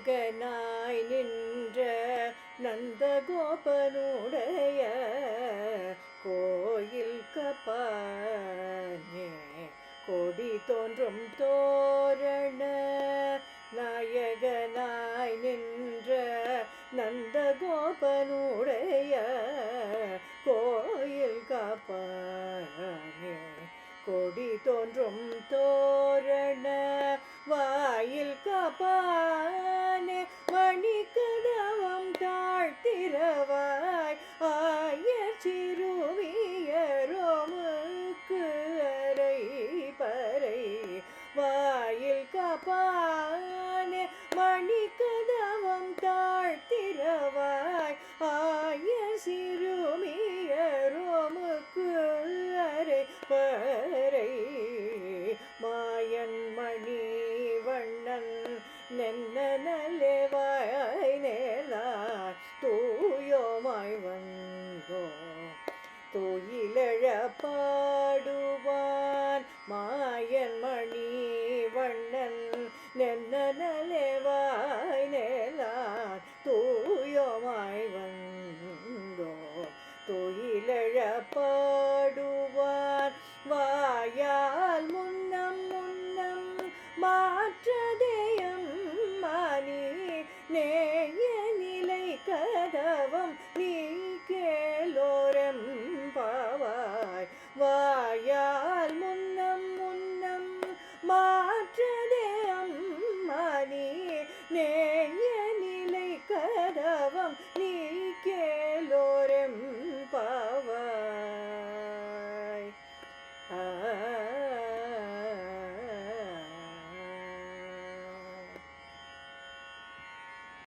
நாயகனாய் நின்ற நந்தகோபனுடைய கோயில் கப்பானே கொடி தோன்றும் தோரண நாயகனாய் நின்ற நந்தகோபனுடைய கோயில் காப்பானே கொடி தோன்றும் தோரண வாயில் காப்பானே மணிக்கதவம் தாழ்த்திரவாய் ஆயர் சிறுமியரோமுக்கு அரை பறை வாயில் காப்பானே மணிக்கதவம் தாழ்த்திரவாய் ஆயர் சிறுமியரோமுக்கு அரை பறை மாயன் மணி வண்ணன் நென்ன நல்லவாய் நேலாய் தூயோமாய் வந்தோ தூயிலழ பாடுவான்